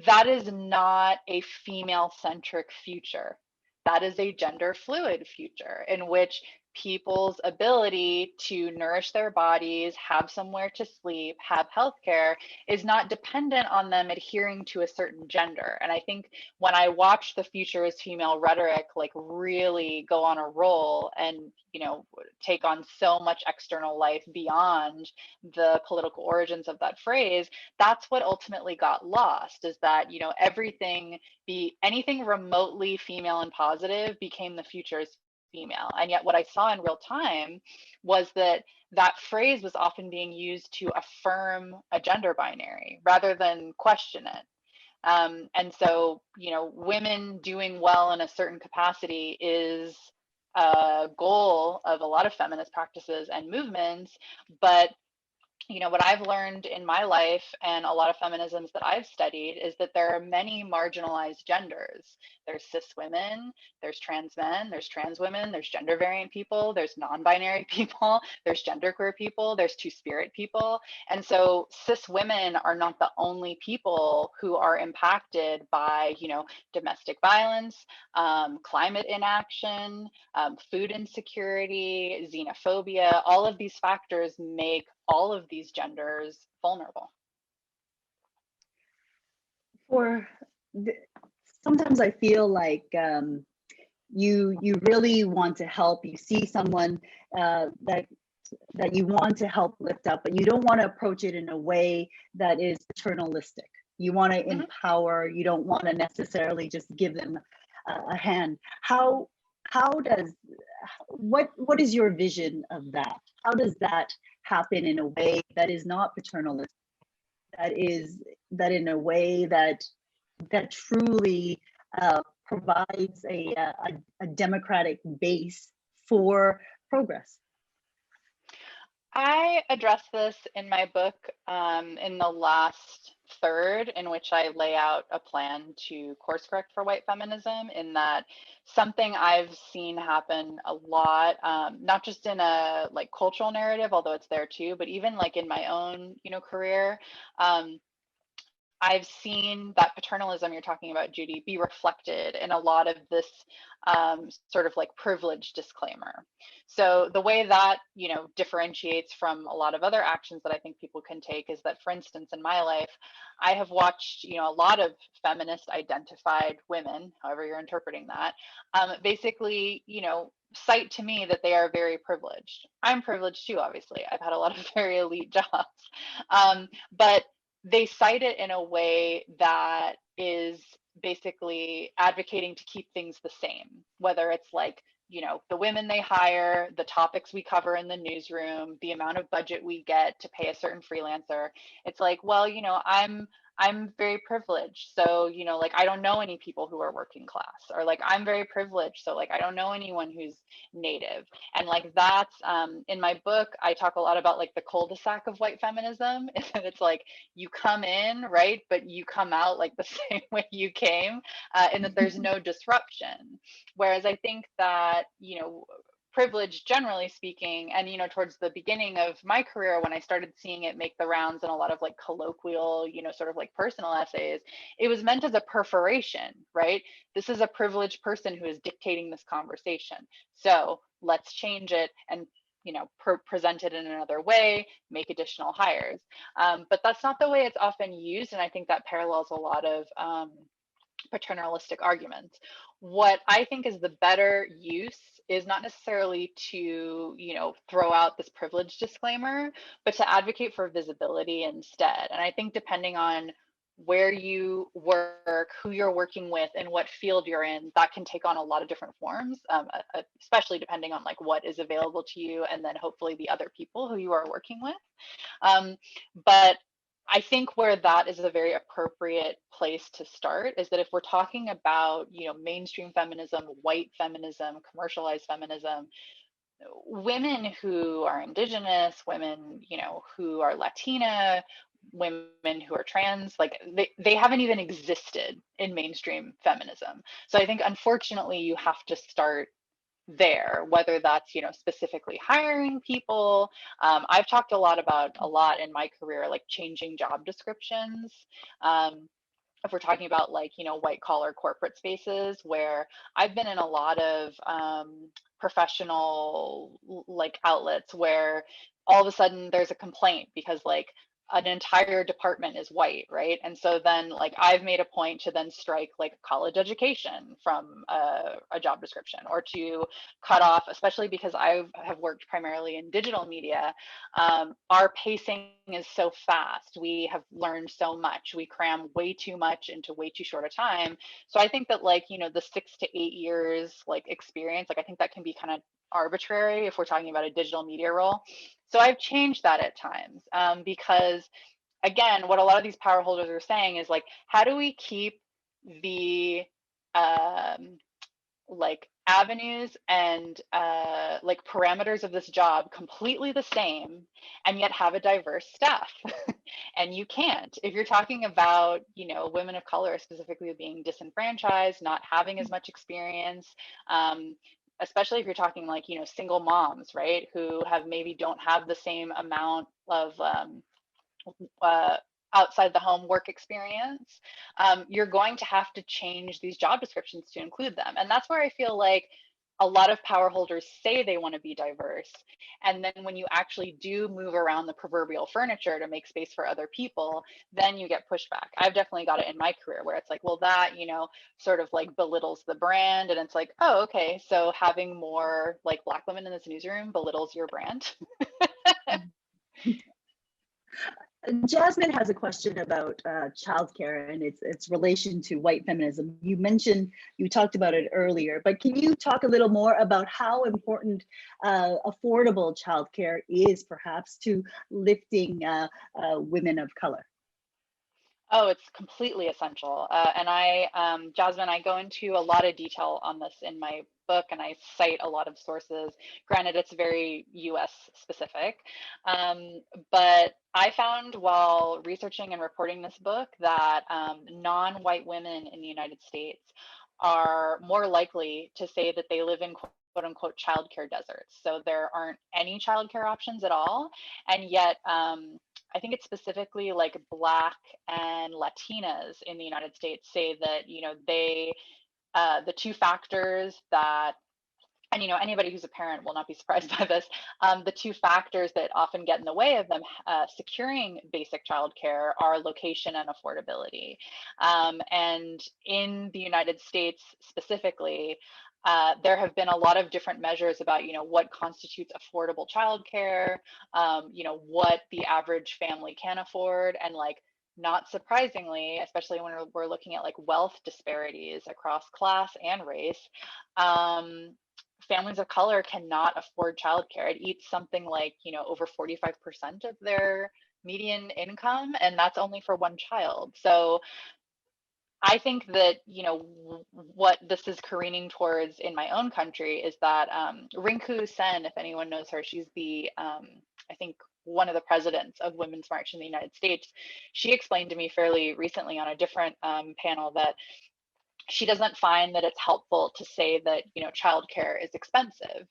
that is not a female centric future. That is a gender fluid future in which people's ability to nourish their bodies, have somewhere to sleep, have healthcare is not dependent on them adhering to a certain gender. And I think when I watch the future as female rhetoric like really go on a roll and, take on so much external life beyond the political origins of that phrase, that's what ultimately got lost, is that, anything remotely female and positive became the future as female. And yet what I saw in real time was that that phrase was often being used to affirm a gender binary rather than question it. And so, women doing well in a certain capacity is a goal of a lot of feminist practices and movements. But what I've learned in my life and a lot of feminisms that I've studied is that there are many marginalized genders. There's cis women, there's trans men, there's trans women, there's gender variant people, there's non-binary people, there's genderqueer people, there's two-spirit people. And so cis women are not the only people who are impacted by, domestic violence, climate inaction, food insecurity, xenophobia. All of these factors make all of these genders vulnerable. Sometimes I feel like you really want to help. You see someone that you want to help lift up, but you don't want to approach it in a way that is paternalistic. You want to empower. You don't want to necessarily just give them a hand. What is your vision of that? How does that happen in a way that is not paternalistic? That in a way that truly provides a democratic base for progress? I address this in my book in the last third, in which I lay out a plan to course correct for white feminism, in that something I've seen happen a lot, not just in a like cultural narrative, although it's there too, but even like in my own, career. I've seen that paternalism you're talking about, Judy, be reflected in a lot of this sort of like privilege disclaimer. So the way that, differentiates from a lot of other actions that I think people can take is that, for instance, in my life, I have watched, a lot of feminist identified women, however you're interpreting that, basically, cite to me that they are very privileged. I'm privileged too, obviously. I've had a lot of very elite jobs, but they cite it in a way that is basically advocating to keep things the same, whether it's like, the women they hire, the topics we cover in the newsroom, the amount of budget we get to pay a certain freelancer. It's like, well, I'm very privileged. So, like, I don't know any people who are working class, or like, I'm very privileged. So like, I don't know anyone who's native. And like, that's in my book, I talk a lot about like the cul-de-sac of white feminism. It's like, you come in, right? But you come out like the same way you came, and that there's no disruption. Whereas I think that, privilege, generally speaking, and towards the beginning of my career, when I started seeing it make the rounds in a lot of like colloquial, sort of like personal essays, it was meant as a perforation, right? This is a privileged person who is dictating this conversation, so let's change it and present it in another way, make additional hires. But that's not the way it's often used, and I think that parallels a lot of paternalistic arguments. What I think is the better use is not necessarily to, throw out this privilege disclaimer, but to advocate for visibility instead. And I think depending on where you work, who you're working with, and what field you're in, that can take on a lot of different forms, especially depending on like what is available to you, and then hopefully the other people who you are working with. But I think where that is a very appropriate place to start is that if we're talking about, mainstream feminism, white feminism, commercialized feminism, women who are Indigenous, women, who are Latina, women who are trans, like they haven't even existed in mainstream feminism. So I think unfortunately you have to start there, whether that's, specifically hiring people. I've talked a lot in my career, like changing job descriptions. If we're talking about like, white collar corporate spaces, where I've been in a lot of professional like outlets where all of a sudden there's a complaint because like an entire department is white, right? And so then like I've made a point to then strike like college education from a job description, or to cut off, especially because I have worked primarily in digital media. Our pacing is so fast. We have learned so much. We cram way too much into way too short a time. So I think that like, the 6 to 8 years like experience, like I think that can be kind of arbitrary if we're talking about a digital media role. So I've changed that at times, because again, what a lot of these power holders are saying is like, how do we keep the like avenues and like parameters of this job completely the same and yet have a diverse staff? And you can't. If you're talking about, women of color specifically being disenfranchised, not having as much experience, especially if you're talking like, single moms, right, who have maybe don't have the same amount of outside the home work experience, you're going to have to change these job descriptions to include them. And that's where I feel like a lot of power holders say they want to be diverse. And then when you actually do move around the proverbial furniture to make space for other people, then you get pushback. I've definitely got it in my career where it's like, well, that, sort of like belittles the brand. And it's like, oh, okay, so having more like Black women in this newsroom belittles your brand. Jasmine has a question about childcare and its relation to white feminism. You talked about it earlier, but can you talk a little more about how important affordable childcare is, perhaps, to lifting women of color? Oh, it's completely essential. And Jasmine, I go into a lot of detail on this in my book, and I cite a lot of sources. Granted, it's very US specific. But I found while researching and reporting this book that non-white women in the United States are more likely to say that they live in quote unquote childcare deserts. So there aren't any childcare options at all. And yet, I think it's specifically like Black and Latinas in the United States say that, they, the two factors that, and anybody who's a parent will not be surprised by this, the two factors that often get in the way of them securing basic childcare are location and affordability. And in the United States specifically, there have been a lot of different measures about, what constitutes affordable childcare, what the average family can afford, and like, not surprisingly, especially when we're looking at like wealth disparities across class and race, families of color cannot afford childcare. It eats something like, over 45% of their median income, and that's only for one child. So I think that, what this is careening towards in my own country is that Rinku Sen, if anyone knows her, she's the, I think, one of the presidents of Women's March in the United States. She explained to me fairly recently on a different panel that she doesn't find that it's helpful to say that, childcare is expensive,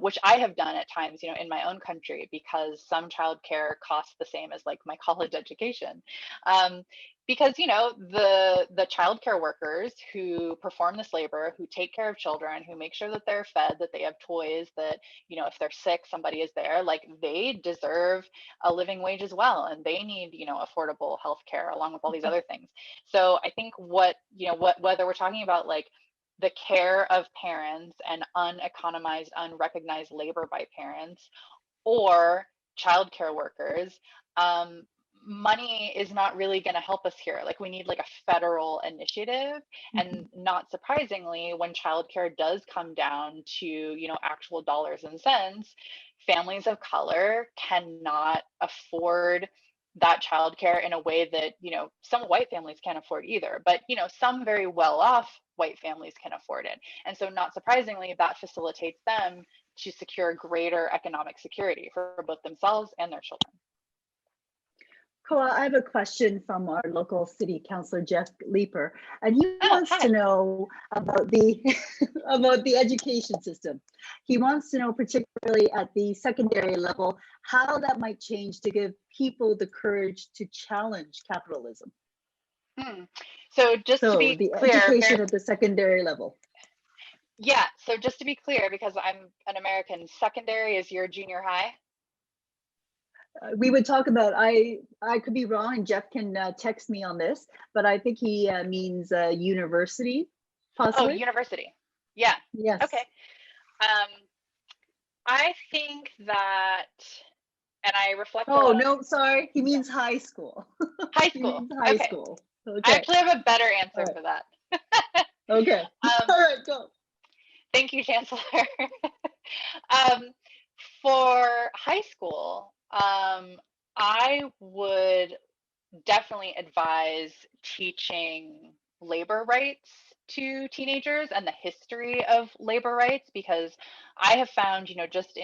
which I have done at times, in my own country, because some childcare costs the same as like my college education. Because, the childcare workers who perform this labor, who take care of children, who make sure that they're fed, that they have toys, that, if they're sick, somebody is there, like they deserve a living wage as well. And they need, affordable health care along with all these other things. So I think whether we're talking about like the care of parents and uneconomized, unrecognized labor by parents, or childcare workers, money is not really going to help us here. Like we need like a federal initiative. And not surprisingly, when childcare does come down to, actual dollars and cents, families of color cannot afford that childcare in a way that, some white families can't afford either. But, some very well off white families can afford it. And so not surprisingly, that facilitates them to secure greater economic security for both themselves and their children. Koa, I have a question from our local city councillor, Jeff Leeper, and he wants hi. to know about the about the education system. He wants to know, particularly at the secondary level, how that might change to give people the courage to challenge capitalism. So just to be the clear, education at the secondary level. Yeah, so just to be clear, because I'm an American, secondary is your junior high? We would talk about, I could be wrong, and Jeff can text me on this, but I think he means university, possibly. Oh, university. Yeah. Yes. Okay. I think that, and I reflect. Oh, no, sorry. He means high school. High He school. means high Okay. school. I Okay. actually have a better answer for that. Okay. All right, go. Thank you, Chancellor. For high school, I would definitely advise teaching labor rights to teenagers and the history of labor rights, because I have found, just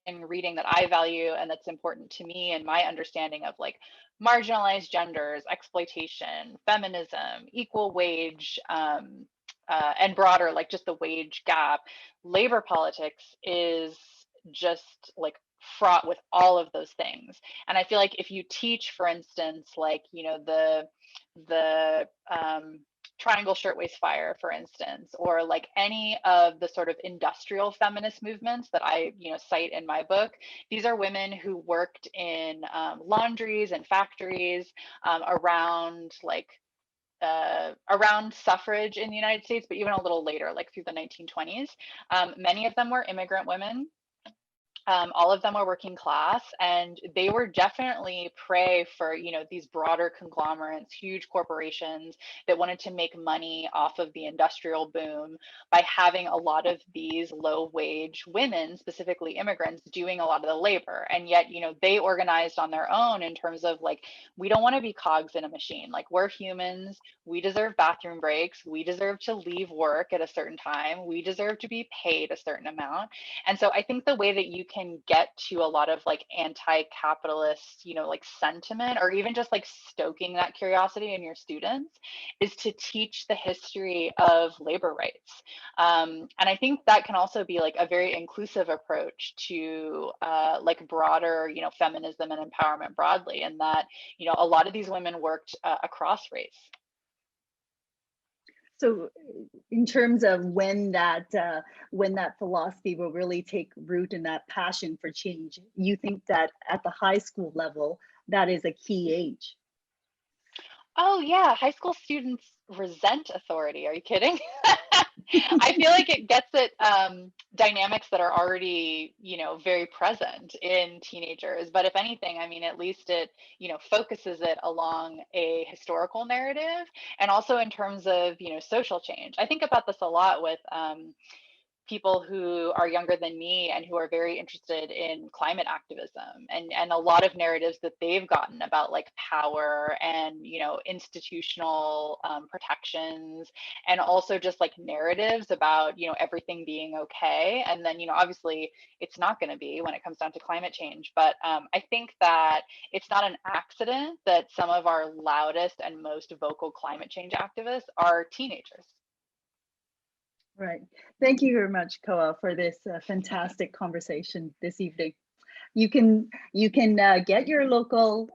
in reading that I value and that's important to me and my understanding of like marginalized genders, exploitation, feminism, equal wage, and broader, like just the wage gap, labor politics is just like fraught with all of those things. And I feel like if you teach, for instance, like, the triangle shirtwaist fire, for instance, or like any of the sort of industrial feminist movements that I, cite in my book, these are women who worked in laundries and factories around like around suffrage in the United States, but even a little later, like through the 1920s. Many of them were immigrant women. All of them were working class, and they were definitely prey for, these broader conglomerates, huge corporations that wanted to make money off of the industrial boom by having a lot of these low wage women, specifically immigrants, doing a lot of the labor. And yet, they organized on their own in terms of like, we don't want to be cogs in a machine. Like, we're humans. We deserve bathroom breaks. We deserve to leave work at a certain time. We deserve to be paid a certain amount. And so I think the way that you can get to a lot of like anti-capitalist, like sentiment, or even just like stoking that curiosity in your students, is to teach the history of labor rights. And I think that can also be like a very inclusive approach to like broader, feminism and empowerment broadly, and that, a lot of these women worked across race. So in terms of when that philosophy will really take root and that passion for change, you think that at the high school level, that is a key age? Oh yeah, high school students resent authority. Are you kidding? I feel like it gets at dynamics that are already, very present in teenagers. But if anything, I mean, at least it, focuses it along a historical narrative, and also in terms of, social change. I think about this a lot with people who are younger than me and who are very interested in climate activism, and a lot of narratives that they've gotten about like power and, institutional protections, and also just like narratives about, everything being okay. And then, obviously it's not going to be when it comes down to climate change. But I think that it's not an accident that some of our loudest and most vocal climate change activists are teenagers. Right. Thank you very much, Koa, for this fantastic conversation this evening. You can get your local,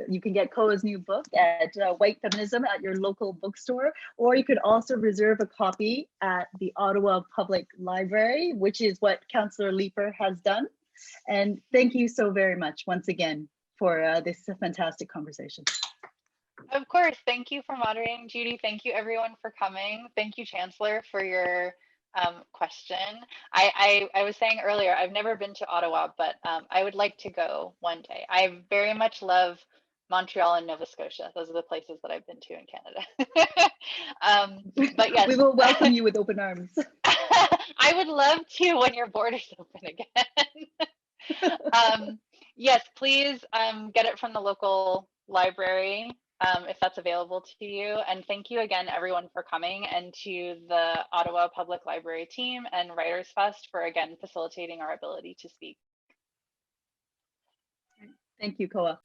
you can get Koa's new book at White Feminism at your local bookstore, or you could also reserve a copy at the Ottawa Public Library, which is what Councillor Leeper has done. And thank you so very much once again for this fantastic conversation. Of course. Thank you for moderating, Judy. Thank you everyone for coming. Thank you, Chancellor, for your question. I was saying earlier, I've never been to Ottawa, but I would like to go one day. I very much love Montreal and Nova Scotia. Those are the places that I've been to in Canada. But yes. We will welcome you with open arms. I would love to when your borders open again. Yes, please get it from the local library if that's available to you. And thank you again, everyone, for coming, and to the Ottawa Public Library team and Writers Fest for, again, facilitating our ability to speak. Thank you, Koa.